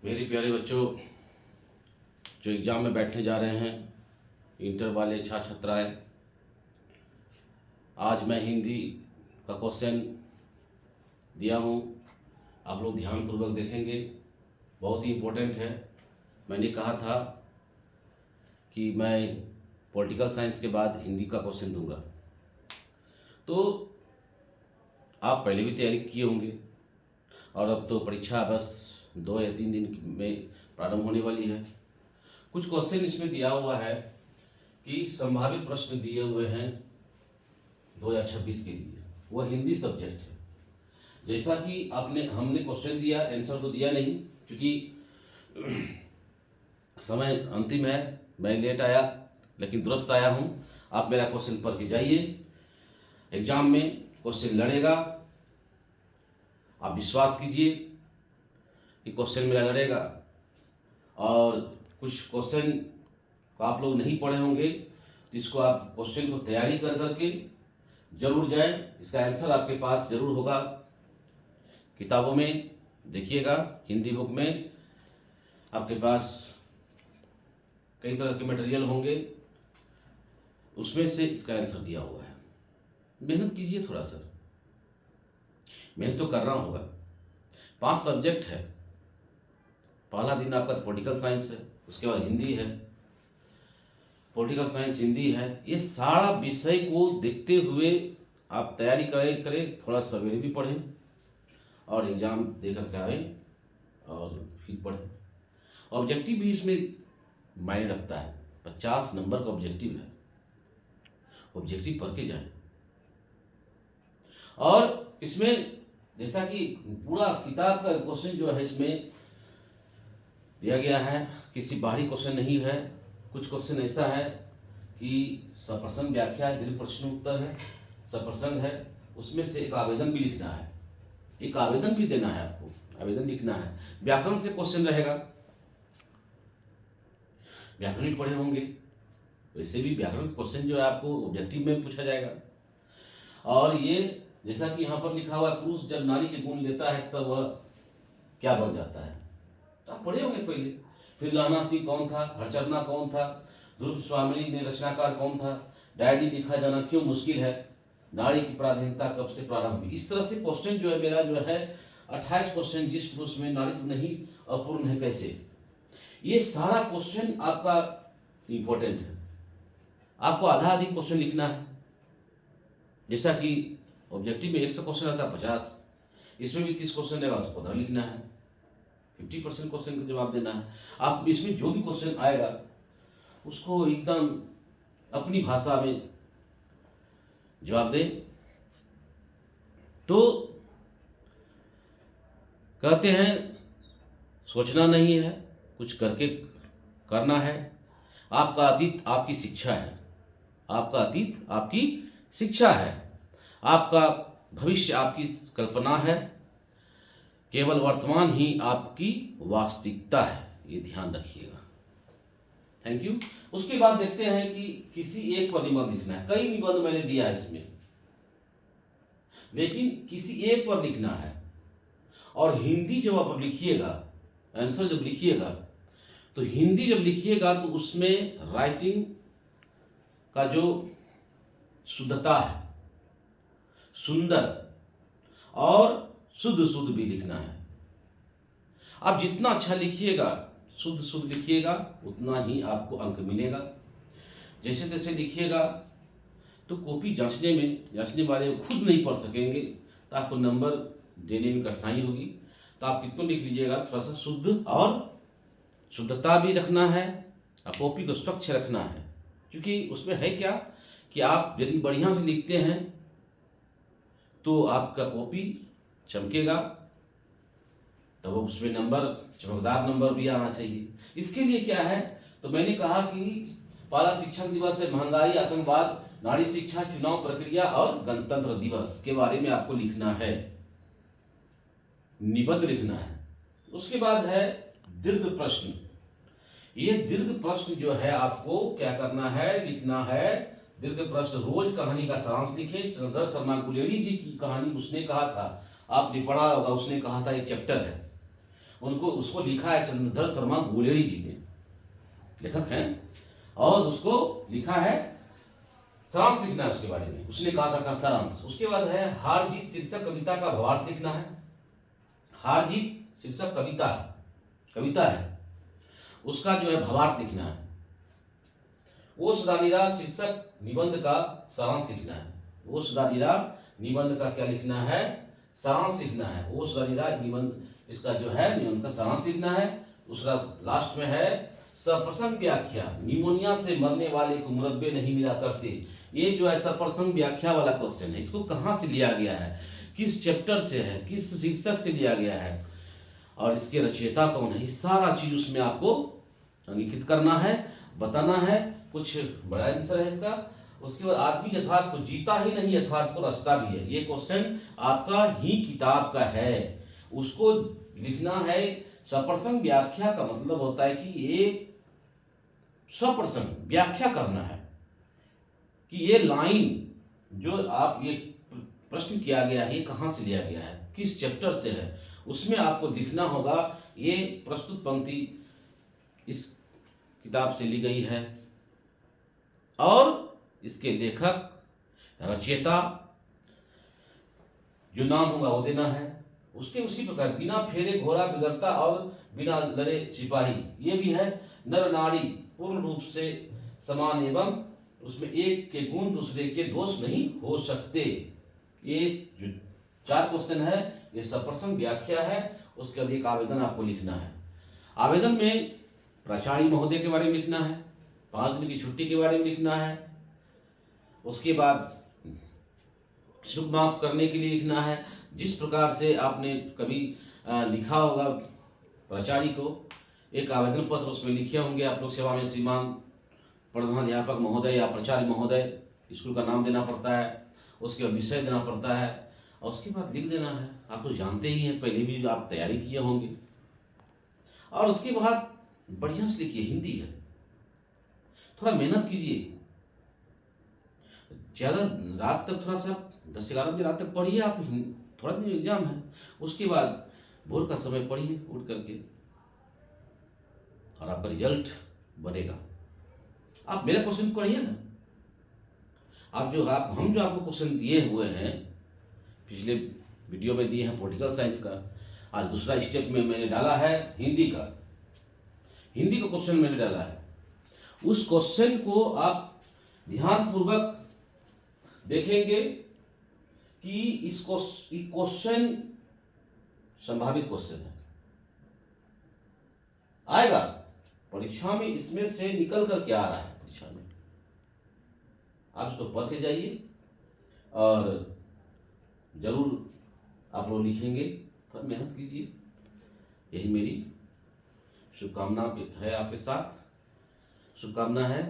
मेरे प्यारे बच्चों, जो एग्ज़ाम में बैठने जा रहे हैं, इंटर वाले छात्र छात्राएँ, आज मैं हिंदी का क्वेश्चन दिया हूँ। आप लोग ध्यानपूर्वक देखेंगे, बहुत ही इम्पोर्टेंट है। मैंने कहा था कि मैं पॉलिटिकल साइंस के बाद हिंदी का क्वेश्चन दूंगा, तो आप पहले भी तैयारी किए होंगे और अब तो परीक्षा बस 2 या 3 दिन में प्रारंभ होने वाली है। कुछ क्वेश्चन इसमें दिया हुआ है कि संभावित प्रश्न दिए हुए हैं 2026 के लिए, वह हिंदी सब्जेक्ट है। जैसा कि हमने क्वेश्चन दिया, आंसर तो दिया नहीं क्योंकि समय अंतिम है। मैं लेट आया लेकिन दुरुस्त आया हूँ। आप मेरा क्वेश्चन पढ़ के जाइए, एग्जाम में क्वेश्चन लड़ेगा। आप विश्वास कीजिए कि क्वेश्चन मेरा लड़ेगा। और कुछ क्वेश्चन को आप लोग नहीं पढ़े होंगे, तो इसको आप क्वेश्चन को तैयारी कर करके जरूर जाएं। इसका आंसर आपके पास जरूर होगा, किताबों में देखिएगा। हिंदी बुक में आपके पास कई तरह के मटेरियल होंगे, उसमें से इसका आंसर दिया हुआ है। मेहनत कीजिए थोड़ा सा, मेहनत तो करना होगा। 5 सब्जेक्ट है। पहला दिन आपका पॉलिटिकल साइंस है, उसके बाद हिंदी है, पॉलिटिकल साइंस, हिंदी है। ये सारा विषय को देखते हुए आप तैयारी करें। थोड़ा सवेरे भी पढ़ें और एग्ज़ाम देकर के आएँ और फिर पढ़ें। ऑब्जेक्टिव भी इसमें मायने रखता है। 50 नंबर का ऑब्जेक्टिव है, ऑब्जेक्टिव पढ़ के जाएं। और इसमें जैसा कि पूरा किताब का क्वेश्चन जो है इसमें दिया गया है, किसी बाहरी क्वेश्चन नहीं है। कुछ क्वेश्चन ऐसा है कि सप्रश्न व्याख्या है, दीर्घ प्रश्न उत्तर है, सप्रश्न है, उसमें से एक आवेदन भी लिखना है, एक आवेदन भी देना है आपको, आवेदन लिखना है। व्याकरण से क्वेश्चन रहेगा, व्याकरण भी पढ़े होंगे, वैसे भी व्याकरण क्वेश्चन जो है आपको ऑब्जेक्टिव में पूछा जाएगा। और ये जैसा कि यहाँ पर लिखा हुआ है, पुरुष जब नारी के गुण लेता है तब वह क्या बन जाता है, तो आप पढ़े होंगे पहले। फिर लहना सिंह कौन था, हरचरना कौन था, ध्रुव स्वामिनी ने रचनाकार कौन था, डायरी लिखा जाना क्यों मुश्किल है, नारी की पराधीनता कब से प्रारंभ हुई। इस तरह से क्वेश्चन जो है मेरा जो है 28 क्वेश्चन, जिस पुरुष में नारीत्व नहीं अपूर्ण है कैसे, ये सारा क्वेश्चन आपका इंपॉर्टेंट है। आपको आधा अधिक क्वेश्चन लिखना है। जैसा कि ऑब्जेक्टिव में 100 क्वेश्चन आता है 50, इसमें भी 30 क्वेश्चन रहेगा, उसको 15 लिखना है। 50% क्वेश्चन का जवाब देना है। आप इसमें जो भी क्वेश्चन आएगा उसको एकदम अपनी भाषा में जवाब दें। तो कहते हैं सोचना नहीं है, कुछ करके करना है। आपका अतीत आपकी शिक्षा है, आपका अतीत आपकी शिक्षा है, आपका भविष्य आपकी कल्पना है, केवल वर्तमान ही आपकी वास्तविकता है। ये ध्यान रखिएगा। Thank you. उसके बाद देखते हैं कि किसी एक पर निबंध लिखना है। कई निबंध मैंने दिया है इसमें, लेकिन किसी एक पर लिखना है। और हिंदी जब आप लिखिएगा, आंसर जब लिखिएगा, तो हिंदी जब लिखिएगा तो उसमें राइटिंग का जो शुद्धता है, सुंदर और शुद्ध शुद्ध भी लिखना है। आप जितना अच्छा लिखिएगा, शुद्ध शुद्ध लिखिएगा, उतना ही आपको अंक मिलेगा। जैसे तैसे लिखिएगा तो कॉपी जांचने वाले खुद नहीं पढ़ सकेंगे, तो आपको नंबर देने में कठिनाई होगी। तो आप कितना लिख लीजिएगा, थोड़ा सा शुद्ध और शुद्धता भी रखना है, और कॉपी को स्वच्छ रखना है। क्योंकि उसमें है क्या कि आप यदि बढ़िया से लिखते हैं तो आपका कॉपी चमकेगा, तो उसमें नंबर, चमकदार नंबर भी आना चाहिए। इसके लिए क्या है, तो मैंने कहा कि पहला शिक्षक दिवस है, महंगाई, आतंकवाद, नारी शिक्षा, चुनाव प्रक्रिया और गणतंत्र दिवस के बारे में आपको लिखना है, निबंध लिखना है। उसके बाद है दीर्घ प्रश्न। ये दीर्घ प्रश्न जो है आपको क्या करना है, लिखना है। दीर्घ प्रश्न, रोज कहानी का सारांश लिखें। चंद्र शर्मा गुलेरी जी की कहानी उसने कहा था, आपने पढ़ा होगा, उसने कहा था एक चैप्टर है, उनको उसको लिखा है चंद्रधर शर्मा गुलेरी जी ने, लेखक हैं, और उसको लिखा है, सारांश लिखना है उसके बारे में, उसने कहा था सारांश। उसके बाद है हार जीत शीर्षक कविता का भावार्थ लिखना है। हार जीत शीर्षक कविता है, उसका जो है भावार्थ लिखना है। ओस दानिरा शीर्षक निबंध का सारांश लिखना है। ओस दानिरा निबंध का क्या लिखना है? सारांश लिखना है। ओस दानिरा निबंध, इसका जो है निबंध का सारांश लिखना है। दूसरा लास्ट में है सप्रसंग व्याख्या, निमोनिया से मरने वाले को मुरब्बे नहीं मिला करते। ये जो है सप्रसंग व्याख्या वाला क्वेश्चन है। इसको कहाँ से लिया गया है, किस चैप्टर से है, किस शीर्षक से लिया गया है, और इसके रचयिता कौन है, ये सारा चीज उसमें आपको अंकित करना है, बताना है। कुछ बड़ा आंसर है इसका। उसके बाद आदमी यथार्थ को जीता ही नहीं, यथार्थ को रचता भी है। ये क्वेश्चन आपका ही किताब का है, उसको लिखना है। सप्रसंग व्याख्या का मतलब होता है कि ये सप्रसंग व्याख्या करना है कि ये लाइन जो आप ये प्रश्न किया गया है, ये कहाँ से लिया गया है, किस चैप्टर से है, उसमें आपको लिखना होगा। ये प्रस्तुत पंक्ति इस किताब से ली गई है और इसके लेखक, रचयिता जो नाम होगा वो देना है। उसके उसी प्रकार बिना फेरे घोड़ा बिगड़ता और बिना लड़े सिपाही, ये भी है। नर नारी पूर्ण रूप से समान एवं उसमें एक के गुण दूसरे के दोष नहीं हो सकते। ये जो 4 क्वेश्चन है, ये सप्रसंग व्याख्या है। उसके बाद एक आवेदन आपको लिखना है। आवेदन में प्राचार्य महोदय के बारे में लिखना है, 5 दिन की छुट्टी के बारे में लिखना है। उसके बाद शुल्क माफ करने के लिए लिखना है। जिस प्रकार से आपने कभी लिखा होगा प्राचार्य को एक आवेदन पत्र, उसमें लिखे होंगे आप लोग सेवा में श्रीमान प्रधानाध्यापक महोदय या प्राचार्य महोदय, स्कूल का नाम देना पड़ता है, उसके बाद विषय देना पड़ता है, और उसके बाद लिख देना है। आप तो जानते ही हैं, पहले भी आप तैयारी किए होंगे। और उसके बाद बढ़िया से लिखिए, हिंदी है, थोड़ा मेहनत कीजिए, ज़्यादा रात तक थोड़ा सा 10-11 बजे रात तक पढ़िए आप, थोड़ा दिन एग्जाम है। उसके बाद भोर का समय पढ़िए उठ करके, और आपका रिजल्ट बनेगा। आप मेरा क्वेश्चन पढ़िए ना, हम जो आपको क्वेश्चन दिए हुए हैं, पिछले वीडियो में दिए हैं पॉलिटिकल साइंस का, आज दूसरा स्टेप में मैंने डाला है हिंदी का क्वेश्चन मैंने डाला है। उस क्वेश्चन को आप ध्यानपूर्वक देखेंगे कि इस क्वेश्चन संभावित क्वेश्चन है, आएगा परीक्षा में, इसमें से निकल कर क्या आ रहा है परीक्षा में, आप इसको पढ़ के जाइए और जरूर आप लोग लिखेंगे। थोड़ा मेहनत कीजिए, यही मेरी शुभकामना है आपके साथ, शुभकामना है।